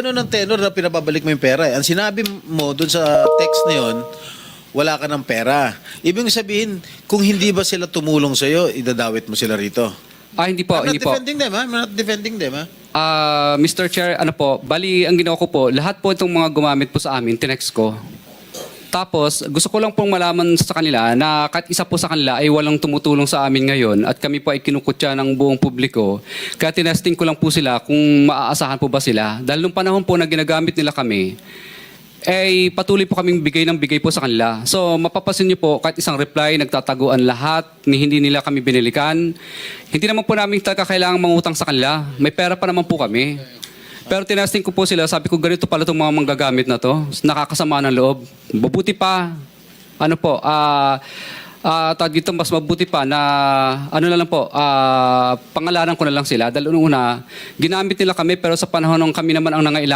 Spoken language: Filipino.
Ano ng tenor na pinababalik mo yung pera eh. Ang sinabi mo dun sa text na yun, wala ka ng pera. Ibig sabihin, kung hindi ba sila tumulong sa'yo, idadawit mo sila rito. Hindi po, I'm not hindi po. defending them, ha? I'm not defending them, ha? Mr. Chair, ano po, bali ang ginawa ko po, lahat po itong mga gumamit po sa amin, tinext ko. Tapos, gusto ko lang pong malaman sa kanila na kahit isa po sa kanila ay walang tumutulong sa amin ngayon at kami po ay kinukutya ng buong publiko. Kaya tinesting ko lang po sila kung maaasahan po ba sila. Dahil nung panahon po na ginagamit nila kami, ay patuloy po kaming bigay ng bigay po sa kanila. So, mapapasin niyo po, kahit isang reply, nagtataguan lahat, hindi nila kami binilikan. Hindi naman po namin talaga kailangang mangutang sa kanila. May pera pa naman po kami. Pero tinasting ko po sila, sabi ko ganito pala itong mga manggagamit na to. Nakakasama ng loob. Mabuti pa, ano po, tawag dito, mas mabuti pa na, ano na lang po, pangalanan ko na lang sila. Dahil una, ginamit nila kami pero sa panahon ng kami naman ang nangailangan.